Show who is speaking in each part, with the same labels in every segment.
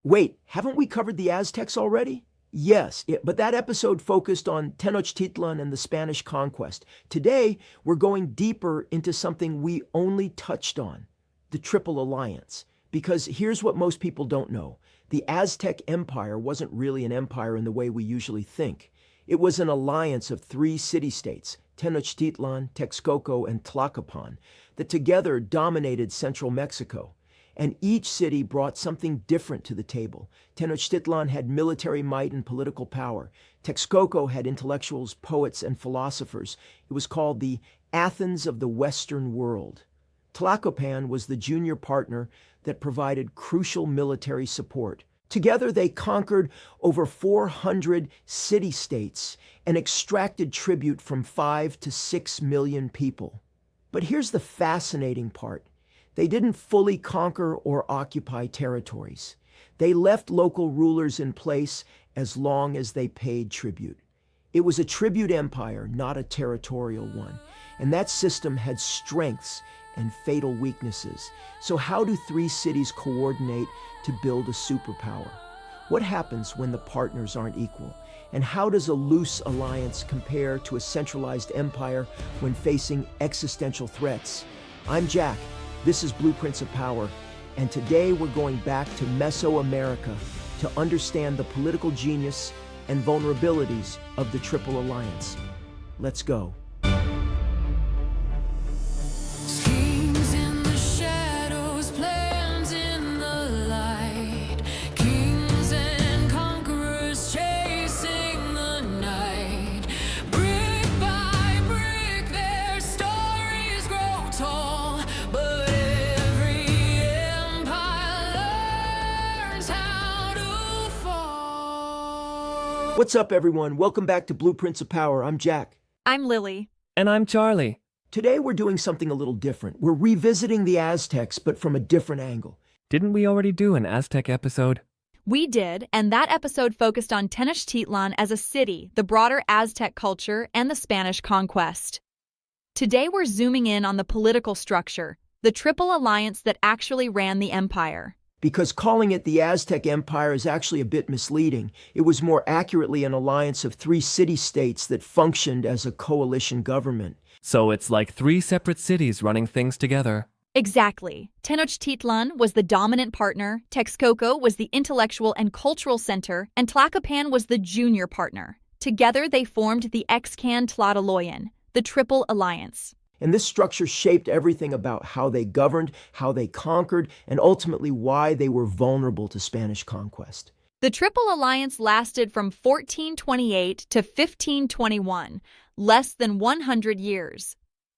Speaker 1: Wait, haven't we covered the Aztecs already? Yes, but that episode focused on Tenochtitlan and the Spanish conquest. Today, we're going deeper into something we only touched on, the Triple Alliance. Because here's what most people don't know. The Aztec Empire wasn't really an empire in the way we usually think. It was an alliance of three city-states, Tenochtitlan, Texcoco, and Tlacopan, that together dominated central Mexico. And each city brought something different to the table. Tenochtitlan had military might and political power. Texcoco had intellectuals, poets, and philosophers. It was called the Athens of the Western world. Tlacopan was the junior partner that provided crucial military support. Together, they conquered over 400 city-states and extracted tribute from 5 to 6 million people. But here's the fascinating part. They didn't fully conquer or occupy territories. They left local rulers in place as long as they paid tribute. It was a tribute empire, not a territorial one. And that system had strengths and fatal weaknesses. So how do three cities coordinate to build a superpower? What happens when the partners aren't equal? And how does a loose alliance compare to a centralized empire when facing existential threats? I'm Jack. This is Blueprints of Power, and today we're going back to Mesoamerica to understand the political genius and vulnerabilities of the Triple Alliance. Let's go.
Speaker 2: Schemes in the shadows, plans in the light, kings and conquerors chasing the night. Brick by brick, their stories grow tall, but every empire learns how to fall.
Speaker 1: What's up, everyone? Welcome back to Blueprints of Power. I'm Jack.
Speaker 3: I'm Lily.
Speaker 4: And I'm Charlie.
Speaker 1: Today we're doing something a little different. We're revisiting the Aztecs, but from a different angle.
Speaker 4: Didn't we already do an Aztec episode?
Speaker 3: We did, and that episode focused on Tenochtitlan as a city, the broader Aztec culture, and the Spanish conquest. Today we're zooming in on the political structure, the Triple Alliance that actually ran the empire.
Speaker 1: Because calling it the Aztec Empire is actually a bit misleading. It was more accurately an alliance of three city-states that functioned as a coalition government.
Speaker 4: So it's like three separate cities running things together.
Speaker 3: Exactly. Tenochtitlan was the dominant partner, Texcoco was the intellectual and cultural center, and Tlacopan was the junior partner. Together they formed the Texcan-Tlatelollan, the Triple Alliance.
Speaker 1: And this structure shaped everything about how they governed, how they conquered, and ultimately why they were vulnerable to Spanish conquest.
Speaker 3: The Triple Alliance lasted from 1428 to 1521, less than 100 years.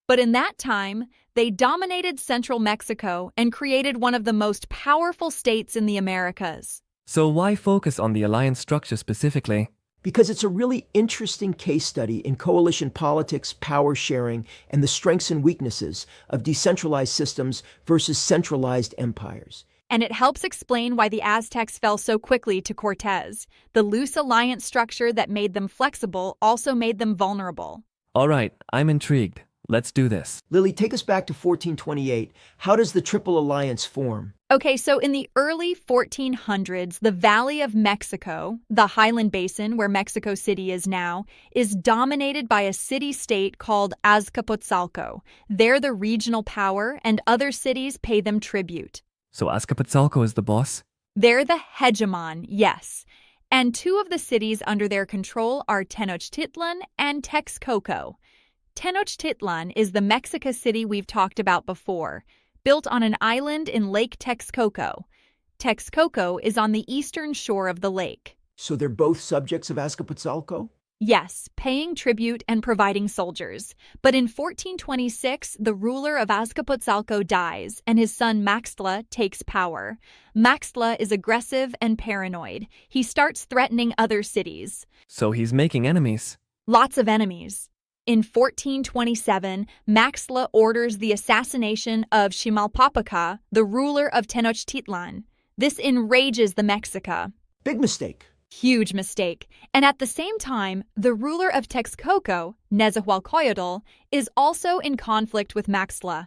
Speaker 3: But in that time, they dominated central Mexico and created one of the most powerful states in the Americas.
Speaker 4: So why focus on the alliance structure specifically?
Speaker 1: Because it's a really interesting case study in coalition politics, power sharing, and the strengths and weaknesses of decentralized systems versus centralized empires.
Speaker 3: And it helps explain why the Aztecs fell so quickly to Cortés. The loose alliance structure that made them flexible also made them vulnerable.
Speaker 4: All right, I'm intrigued. Let's do this.
Speaker 1: Lily, take us back to 1428. How does the Triple Alliance form?
Speaker 3: Okay, so in the early 1400s, the Valley of Mexico, the Highland Basin where Mexico City is now, is dominated by a city-state called Azcapotzalco. They're the regional power, and other cities pay them tribute.
Speaker 4: So Azcapotzalco is the boss?
Speaker 3: They're the hegemon, yes. And two of the cities under their control are Tenochtitlan and Texcoco. Tenochtitlan is the Mexico City we've talked about before, built on an island in Lake Texcoco. Texcoco is on the eastern shore of the lake.
Speaker 1: So they're both subjects of Azcapotzalco?
Speaker 3: Yes, paying tribute and providing soldiers. But in 1426, the ruler of Azcapotzalco dies, and his son Maxtla takes power. Maxtla is aggressive and paranoid. He starts threatening other cities.
Speaker 4: So he's making enemies.
Speaker 3: Lots of enemies. In 1427, Maxtla orders the assassination of Ximalpopoca, the ruler of Tenochtitlan. This enrages the Mexica.
Speaker 1: Big mistake.
Speaker 3: Huge mistake. And at the same time, the ruler of Texcoco, Nezahualcoyotl, is also in conflict with Maxtla.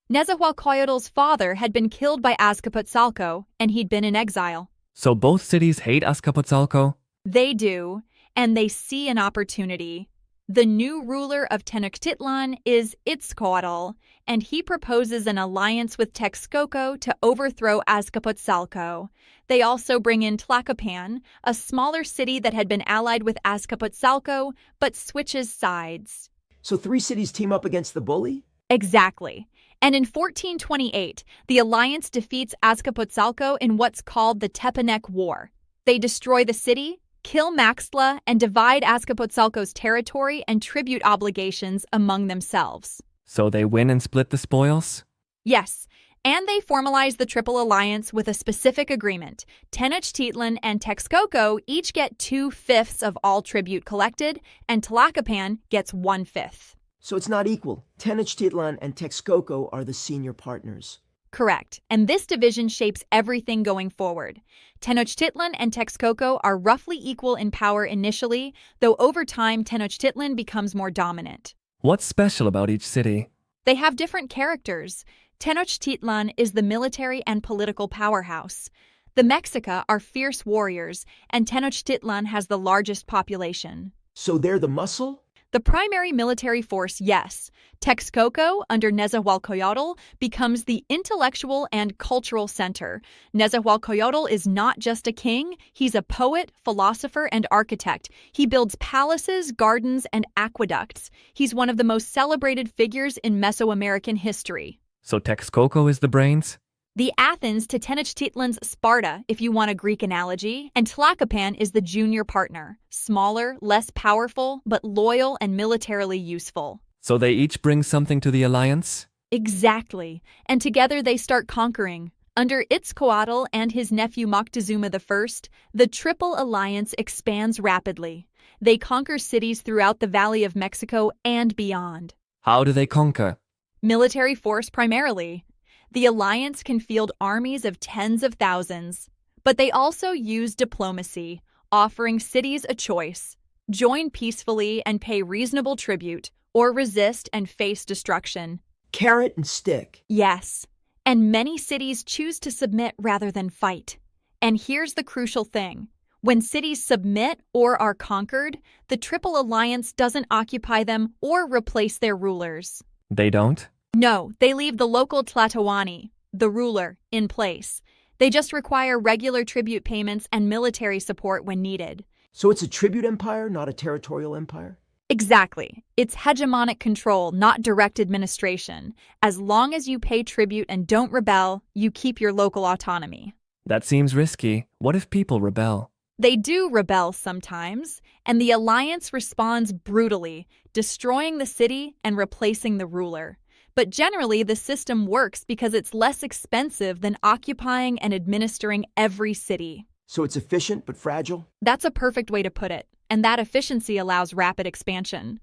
Speaker 3: Nezahualcoyotl's father had been killed by Azcapotzalco, and he'd been in exile.
Speaker 4: So both cities hate Azcapotzalco?
Speaker 3: They do, and they see an opportunity. The new ruler of Tenochtitlan is Itzcoatl, and he proposes an alliance with Texcoco to overthrow Azcapotzalco. They also bring in Tlacopan, a smaller city that had been allied with Azcapotzalco, but switches sides.
Speaker 1: So 3 cities team up against the bully?
Speaker 3: Exactly. And in 1428, the alliance defeats Azcapotzalco in what's called the Tepanec War. They destroy the city, kill Maxtla, and divide Azcapotzalco's territory and tribute obligations among themselves.
Speaker 4: So they win and split the spoils?
Speaker 3: Yes, and they formalize the Triple Alliance with a specific agreement. Tenochtitlan and Texcoco each get 2/5 of all tribute collected, and Tlacopan gets 1/5.
Speaker 1: So it's not equal. Tenochtitlan and Texcoco are the senior partners.
Speaker 3: Correct, and this division shapes everything going forward. Tenochtitlan and Texcoco are roughly equal in power initially, though over time Tenochtitlan becomes more dominant.
Speaker 4: What's special about each city?
Speaker 3: They have different characters. Tenochtitlan is the military and political powerhouse. The Mexica are fierce warriors, and Tenochtitlan has the largest population.
Speaker 1: So they're the muscle?
Speaker 3: The primary military force, yes. Texcoco, under Nezahualcoyotl, becomes the intellectual and cultural center. Nezahualcoyotl is not just a king, he's a poet, philosopher, and architect. He builds palaces, gardens, and aqueducts. He's one of the most celebrated figures in Mesoamerican history.
Speaker 4: So Texcoco is the brains?
Speaker 3: The Athens to Tenochtitlan's Sparta, if you want a Greek analogy, and Tlacopan is the junior partner. Smaller, less powerful, but loyal and militarily useful.
Speaker 4: So they each bring something to the alliance?
Speaker 3: Exactly. And together they start conquering. Under Itzcoatl and his nephew Moctezuma I, the Triple Alliance expands rapidly. They conquer cities throughout the Valley of Mexico and beyond.
Speaker 4: How do they conquer?
Speaker 3: Military force primarily. The alliance can field armies of tens of thousands, but they also use diplomacy, offering cities a choice: join peacefully and pay reasonable tribute, or resist and face destruction.
Speaker 1: Carrot and stick.
Speaker 3: Yes, and many cities choose to submit rather than fight. And here's the crucial thing. When cities submit or are conquered, the Triple Alliance doesn't occupy them or replace their rulers.
Speaker 4: They don't?
Speaker 3: No, they leave the local Tlatoani, the ruler, in place. They just require regular tribute payments and military support when needed.
Speaker 1: So it's a tribute empire, not a territorial empire?
Speaker 3: Exactly. It's hegemonic control, not direct administration. As long as you pay tribute and don't rebel, you keep your local autonomy.
Speaker 4: That seems risky. What if people rebel?
Speaker 3: They do rebel sometimes, and the alliance responds brutally, destroying the city and replacing the ruler. But generally, the system works because it's less expensive than occupying and administering every city.
Speaker 1: So it's efficient but fragile?
Speaker 3: That's a perfect way to put it, and that efficiency allows rapid expansion.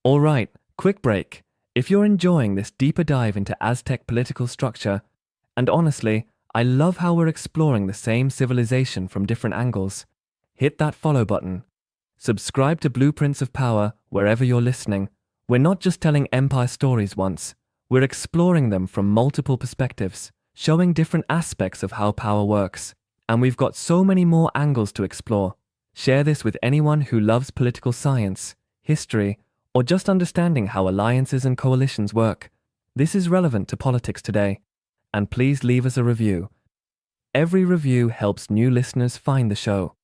Speaker 4: All right, quick break. If you're enjoying this deeper dive into Aztec political structure, and honestly, I love how we're exploring the same civilization from different angles, hit that follow button. Subscribe to Blueprints of Power wherever you're listening. We're not just telling empire stories once, we're exploring them from multiple perspectives, showing different aspects of how power works. And we've got so many more angles to explore. Share this with anyone who loves political science, history, or just understanding how alliances and coalitions work. This is relevant to politics today. And please leave us a review. Every review helps new listeners find the show.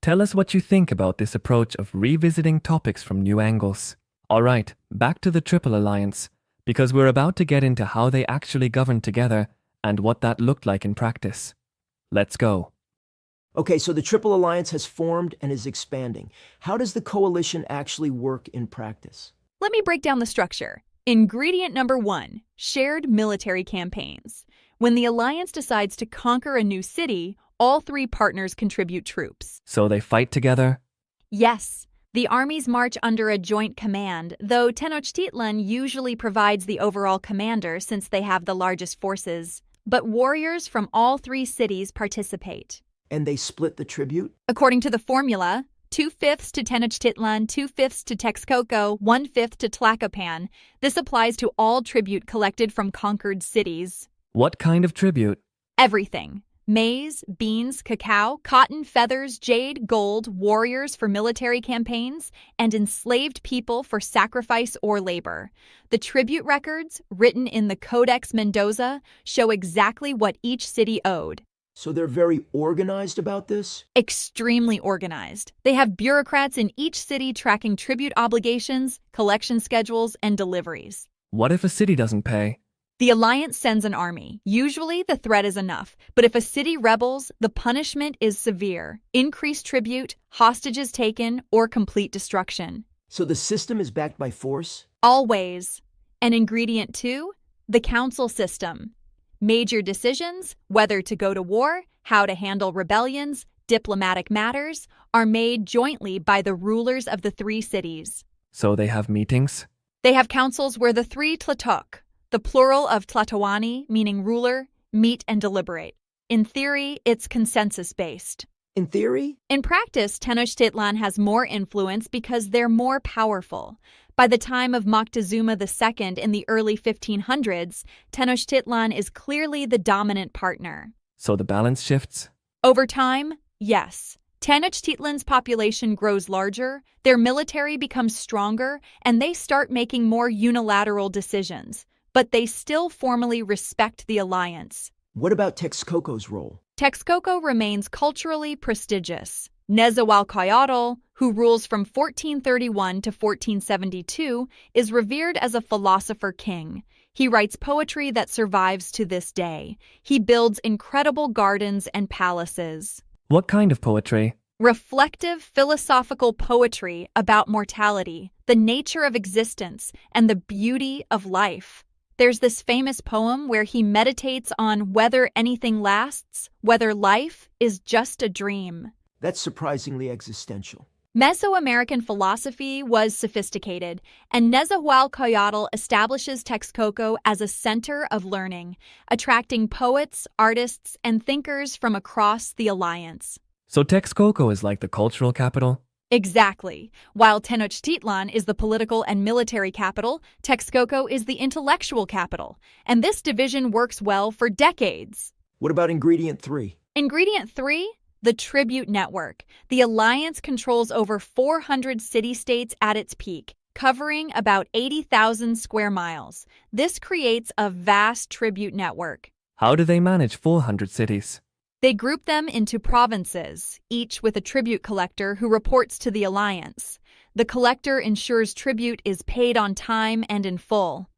Speaker 4: Tell us what you think about this approach of revisiting topics from new angles. Alright, back to the Triple Alliance, because we're about to get into how they actually governed together and what that looked like in practice. Let's go.
Speaker 1: Okay, so the Triple Alliance has formed and is expanding. How does the coalition actually work in practice?
Speaker 3: Let me break down the structure. Ingredient number 1, shared military campaigns. When the alliance decides to conquer a new city, all 3 partners contribute troops.
Speaker 4: So they fight together?
Speaker 3: Yes. The armies march under a joint command, though Tenochtitlan usually provides the overall commander since they have the largest forces. But warriors from all 3 cities participate.
Speaker 1: And they split the tribute?
Speaker 3: According to the formula, 2/5 to Tenochtitlan, 2/5 to Texcoco, 1/5 to Tlacopan. This applies to all tribute collected from conquered cities.
Speaker 4: What kind of tribute?
Speaker 3: Everything. Maize, beans, cacao, cotton, feathers, jade, gold, warriors for military campaigns, and enslaved people for sacrifice or labor. The tribute records, written in the Codex Mendoza, show exactly what each city owed.
Speaker 1: So they're very organized about this?
Speaker 3: Extremely organized. They have bureaucrats in each city tracking tribute obligations, collection schedules, and deliveries.
Speaker 4: What if a city doesn't pay?
Speaker 3: The alliance sends an army. Usually the threat is enough, but if a city rebels, the punishment is severe. Increased tribute, hostages taken, or complete destruction.
Speaker 1: So the system is backed by force?
Speaker 3: Always. And ingredient 2, the council system. Major decisions, whether to go to war, how to handle rebellions, diplomatic matters, are made jointly by the rulers of the 3 cities.
Speaker 4: So they have meetings?
Speaker 3: They have councils where the 3 Tlatoc, the plural of Tlatoani, meaning ruler, meet and deliberate. In theory, it's consensus-based.
Speaker 1: In theory?
Speaker 3: In practice, Tenochtitlan has more influence because they're more powerful. By the time of Moctezuma II in the early 1500s, Tenochtitlan is clearly the dominant partner.
Speaker 4: So the balance shifts?
Speaker 3: Over time, yes. Tenochtitlan's population grows larger, their military becomes stronger, and they start making more unilateral decisions. But they still formally respect the alliance.
Speaker 1: What about Texcoco's role?
Speaker 3: Texcoco remains culturally prestigious. Nezahualcóyotl, who rules from 1431 to 1472, is revered as a philosopher king. He writes poetry that survives to this day. He builds incredible gardens and palaces.
Speaker 4: What kind of poetry?
Speaker 3: Reflective philosophical poetry about mortality, the nature of existence, and the beauty of life. There's this famous poem where he meditates on whether anything lasts, whether life is just a dream.
Speaker 1: That's surprisingly existential.
Speaker 3: Mesoamerican philosophy was sophisticated, and Nezahualcóyotl establishes Texcoco as a center of learning, attracting poets, artists, and thinkers from across the alliance.
Speaker 4: So Texcoco is like the cultural capital?
Speaker 3: Exactly. While Tenochtitlan is the political and military capital, Texcoco is the intellectual capital, and this division works well for decades.
Speaker 1: What about ingredient 3?
Speaker 3: Ingredient 3? The tribute network. The alliance controls over 400 city-states at its peak, covering about 80,000 square miles. This creates a vast tribute network.
Speaker 4: How do they manage 400 cities?
Speaker 3: They group them into provinces, each with a tribute collector who reports to the alliance. The collector ensures tribute is paid on time and in full.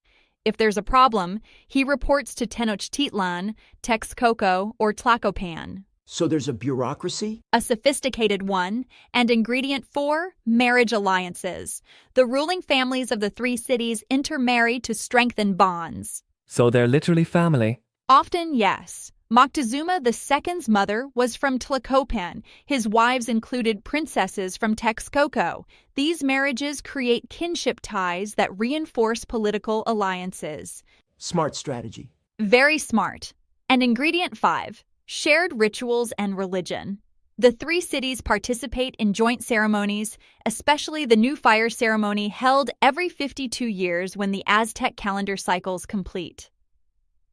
Speaker 3: If there's a problem, he reports to Tenochtitlan, Texcoco, or Tlacopan.
Speaker 1: So there's a bureaucracy?
Speaker 3: A sophisticated one. And ingredient 4, marriage alliances. The ruling families of the 3 cities intermarry to strengthen bonds.
Speaker 4: So they're literally family?
Speaker 3: Often, yes. Moctezuma II's mother was from Tlacopan. His wives included princesses from Texcoco. These marriages create kinship ties that reinforce political alliances.
Speaker 1: Smart strategy.
Speaker 3: Very smart. And ingredient 5, shared rituals and religion. The 3 cities participate in joint ceremonies, especially the new fire ceremony held every 52 years when the Aztec calendar cycles complete.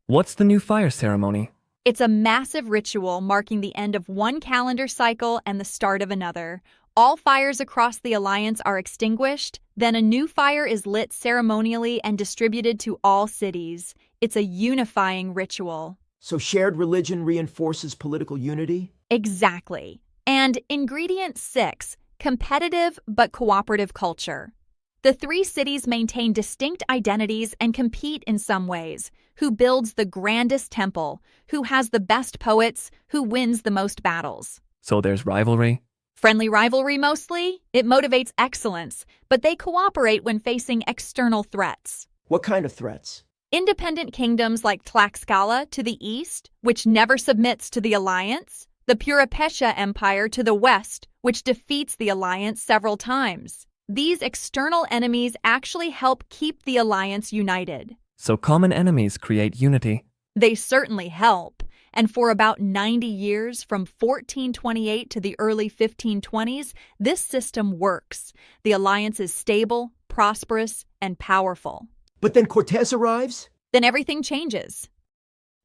Speaker 4: What's the new fire ceremony?
Speaker 3: It's a massive ritual marking the end of one calendar cycle and the start of another. All fires across the alliance are extinguished, then a new fire is lit ceremonially and distributed to all cities. It's a unifying ritual.
Speaker 1: So shared religion reinforces political unity?
Speaker 3: Exactly. And ingredient 6, competitive but cooperative culture. The 3 cities maintain distinct identities and compete in some ways. Who builds the grandest temple? Who has the best poets? Who wins the most battles?
Speaker 4: So there's rivalry?
Speaker 3: Friendly rivalry mostly. It motivates excellence, but they cooperate when facing external threats.
Speaker 1: What kind of threats?
Speaker 3: Independent kingdoms like Tlaxcala to the east, which never submits to the alliance. The Aztec Empire to the west, which defeats the alliance several times. These external enemies actually help keep the alliance united.
Speaker 4: So common enemies create unity?
Speaker 3: They certainly help. And for about 90 years, from 1428 to the early 1520s, this system works. The alliance is stable, prosperous, and powerful.
Speaker 1: But then Cortés arrives?
Speaker 3: Then everything changes.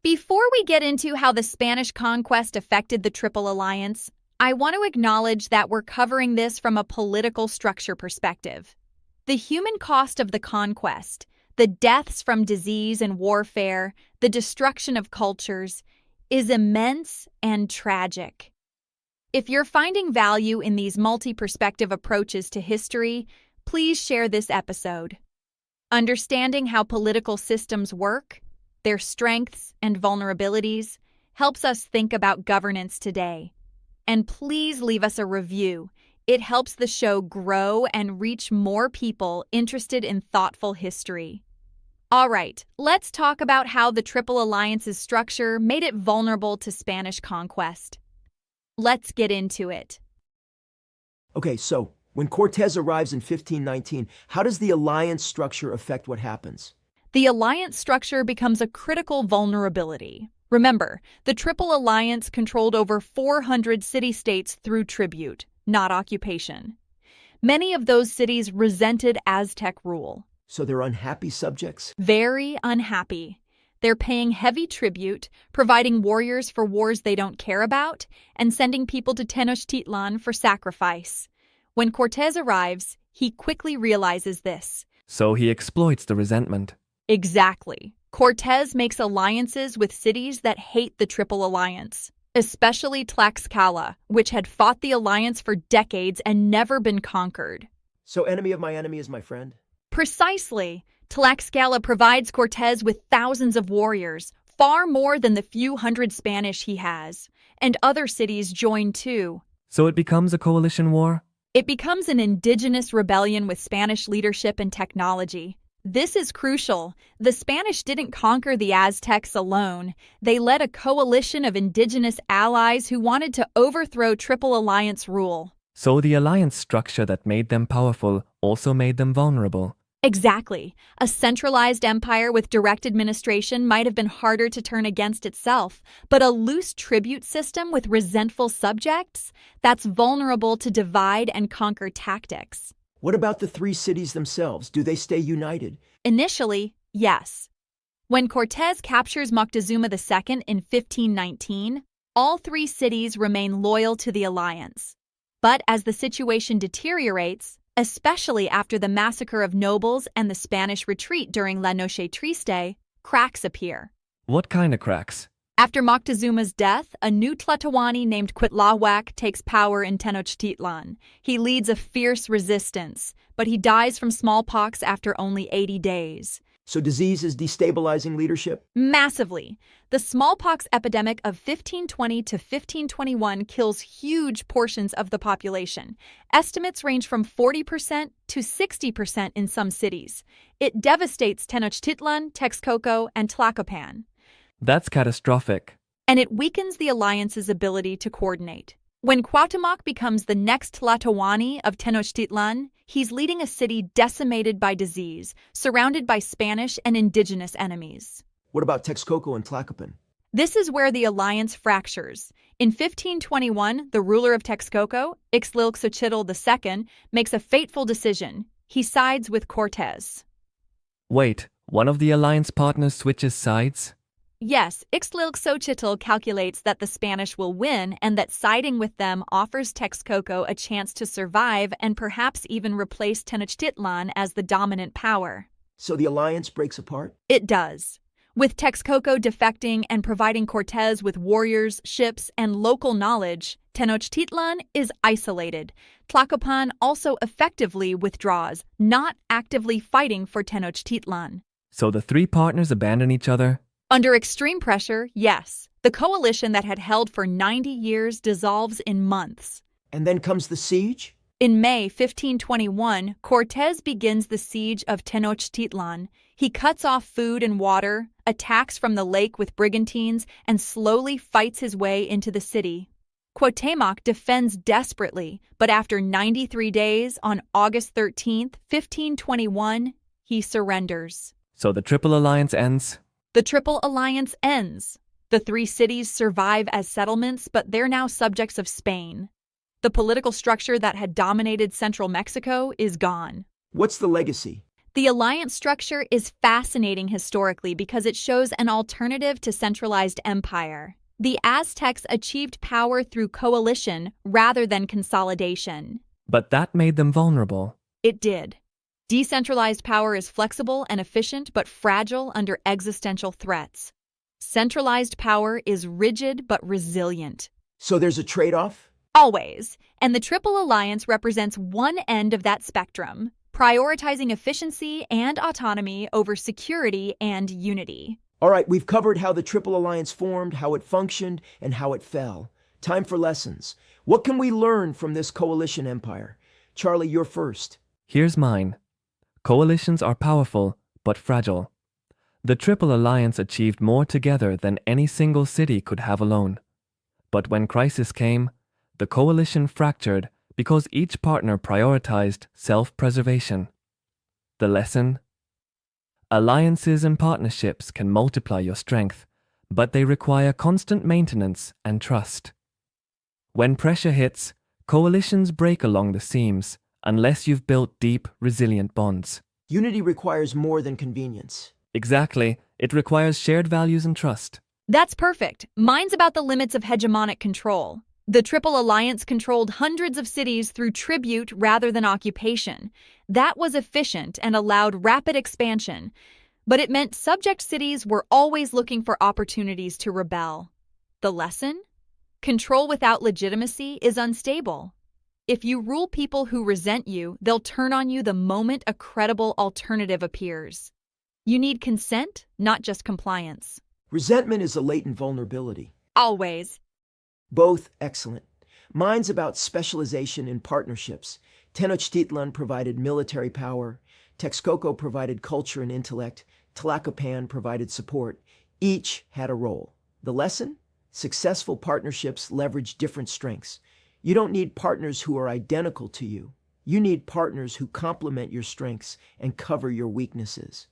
Speaker 3: Before we get into how the Spanish conquest affected the Triple Alliance, I want to acknowledge that we're covering this from a political structure perspective. The human cost of the conquest, the deaths from disease and warfare, the destruction of cultures, is immense and tragic. If you're finding value in these multi-perspective approaches to history, please share this episode. Understanding how political systems work, their strengths and vulnerabilities, helps us think about governance today. And please leave us a review. It helps the show grow and reach more people interested in thoughtful history. All right, let's talk about how the Triple Alliance's structure made it vulnerable to Spanish conquest. Let's get into it.
Speaker 1: Okay, so when Cortés arrives in 1519, how does the alliance structure affect what happens?
Speaker 3: The alliance structure becomes a critical vulnerability. Remember, the Triple Alliance controlled over 400 city-states through tribute, not occupation. Many of those cities resented Aztec rule.
Speaker 1: So they're unhappy subjects?
Speaker 3: Very unhappy. They're paying heavy tribute, providing warriors for wars they don't care about, and sending people to Tenochtitlan for sacrifice. When Cortés arrives, he quickly realizes this.
Speaker 4: So he exploits the resentment.
Speaker 3: Exactly. Cortés makes alliances with cities that hate the Triple Alliance, especially Tlaxcala, which had fought the alliance for decades and never been conquered.
Speaker 1: So enemy of my enemy is my friend?
Speaker 3: Precisely. Tlaxcala provides Cortés with thousands of warriors, far more than the few hundred Spanish he has. And other cities join too.
Speaker 4: So it becomes a coalition war?
Speaker 3: It becomes an indigenous rebellion with Spanish leadership and technology. This is crucial. The Spanish didn't conquer the Aztecs alone. They led a coalition of indigenous allies who wanted to overthrow Triple Alliance rule.
Speaker 4: So the alliance structure that made them powerful also made them vulnerable.
Speaker 3: Exactly. A centralized empire with direct administration might have been harder to turn against itself, but a loose tribute system with resentful subjects? That's vulnerable to divide and conquer tactics.
Speaker 1: What about the three cities themselves? Do they stay united?
Speaker 3: Initially, yes. When Cortés captures Moctezuma II in 1519, all three cities remain loyal to the alliance. But as the situation deteriorates, especially after the massacre of nobles and the Spanish retreat during La Noche Triste, cracks appear.
Speaker 4: What kind of cracks?
Speaker 3: After Moctezuma's death, a new Tlatoani named Cuitlahuac takes power in Tenochtitlan. He leads a fierce resistance, but he dies from smallpox after only 80 days.
Speaker 1: So disease is destabilizing leadership?
Speaker 3: Massively. The smallpox epidemic of 1520 to 1521 kills huge portions of the population. Estimates range from 40% to 60% in some cities. It devastates Tenochtitlan, Texcoco, and Tlacopan.
Speaker 4: That's catastrophic.
Speaker 3: And it weakens the alliance's ability to coordinate. When Cuauhtémoc becomes the next Tlatoani of Tenochtitlan, he's leading a city decimated by disease, surrounded by Spanish and indigenous enemies.
Speaker 1: What about Texcoco and Tlacopan?
Speaker 3: This is where the alliance fractures. In 1521, the ruler of Texcoco, Ixtlilxochitl II, makes a fateful decision. He sides with Cortés.
Speaker 4: Wait, one of the alliance partners switches sides?
Speaker 3: Yes, Ixtlilxochitl calculates that the Spanish will win and that siding with them offers Texcoco a chance to survive and perhaps even replace Tenochtitlan as the dominant power.
Speaker 1: So the alliance breaks apart?
Speaker 3: It does. With Texcoco defecting and providing Cortés with warriors, ships, and local knowledge, Tenochtitlan is isolated. Tlacopan also effectively withdraws, not actively fighting for Tenochtitlan.
Speaker 4: So the three partners abandon each other?
Speaker 3: Under extreme pressure, yes. The coalition that had held for 90 years dissolves in months.
Speaker 1: And then comes the siege?
Speaker 3: In May 1521, Cortés begins the siege of Tenochtitlan. He cuts off food and water, attacks from the lake with brigantines, and slowly fights his way into the city. Cuauhtémoc defends desperately, but after 93 days, on August 13, 1521, he surrenders.
Speaker 4: So the Triple Alliance ends?
Speaker 3: The Triple Alliance ends. The three cities survive as settlements, but they're now subjects of Spain. The political structure that had dominated central Mexico is gone.
Speaker 1: What's the legacy?
Speaker 3: The alliance structure is fascinating historically because it shows an alternative to centralized empire. The Aztecs achieved power through coalition rather than consolidation.
Speaker 4: But that made them vulnerable.
Speaker 3: It did. Decentralized power is flexible and efficient but fragile under existential threats. Centralized power is rigid but resilient.
Speaker 1: So there's a trade-off?
Speaker 3: Always. And the Triple Alliance represents one end of that spectrum, prioritizing efficiency and autonomy over security and unity.
Speaker 1: All right, we've covered how the Triple Alliance formed, how it functioned, and how it fell. Time for lessons. What can we learn from this coalition empire? Charlie, you're first.
Speaker 4: Here's mine. Coalitions are powerful, but fragile. The Triple Alliance achieved more together than any single city could have alone. But when crisis came, the coalition fractured because each partner prioritized self-preservation. The lesson? Alliances and partnerships can multiply your strength, but they require constant maintenance and trust. When pressure hits, coalitions break along the seams unless you've built deep, resilient bonds.
Speaker 1: Unity requires more than convenience.
Speaker 4: Exactly. It requires shared values and trust.
Speaker 3: That's perfect. Mine's about the limits of hegemonic control. The Triple Alliance controlled hundreds of cities through tribute rather than occupation. That was efficient and allowed rapid expansion, but it meant subject cities were always looking for opportunities to rebel. The lesson? Control without legitimacy is unstable. If you rule people who resent you, they'll turn on you the moment a credible alternative appears. You need consent, not just compliance.
Speaker 1: Resentment is a latent vulnerability.
Speaker 3: Always.
Speaker 1: Both excellent. Mine's about specialization in partnerships. Tenochtitlan provided military power. Texcoco provided culture and intellect. Tlacopan provided support. Each had a role. The lesson? Successful partnerships leverage different strengths. You don't need partners who are identical to you. You need partners who complement your strengths and cover your weaknesses.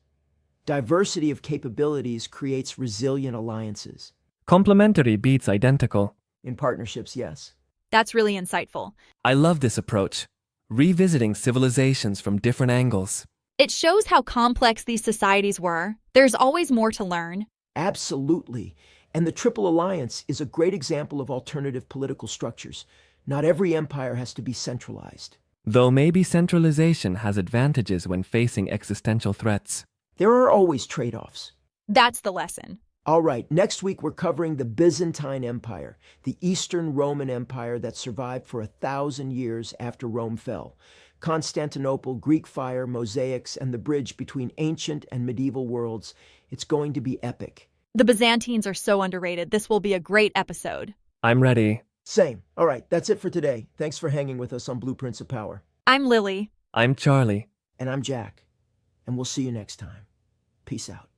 Speaker 1: Diversity of capabilities creates resilient alliances.
Speaker 4: Complementary beats identical.
Speaker 1: In partnerships, yes.
Speaker 3: That's really insightful.
Speaker 4: I love this approach. Revisiting civilizations from different angles.
Speaker 3: It shows how complex these societies were. There's always more to learn.
Speaker 1: Absolutely. And the Triple Alliance is a great example of alternative political structures. Not every empire has to be centralized.
Speaker 4: Though maybe centralization has advantages when facing existential threats.
Speaker 1: There are always trade-offs.
Speaker 3: That's the lesson.
Speaker 1: All right, next week we're covering the Byzantine Empire, the Eastern Roman Empire that survived for 1,000 years after Rome fell. Constantinople, Greek fire, mosaics, and the bridge between ancient and medieval worlds. It's going to be epic.
Speaker 3: The Byzantines are so underrated. This will be a great episode.
Speaker 4: I'm ready.
Speaker 1: Same. All right, that's it for today. Thanks for hanging with us on Blueprints of Power.
Speaker 3: I'm Lily.
Speaker 4: I'm Charlie.
Speaker 1: And I'm Jack. And we'll see you next time. Peace out.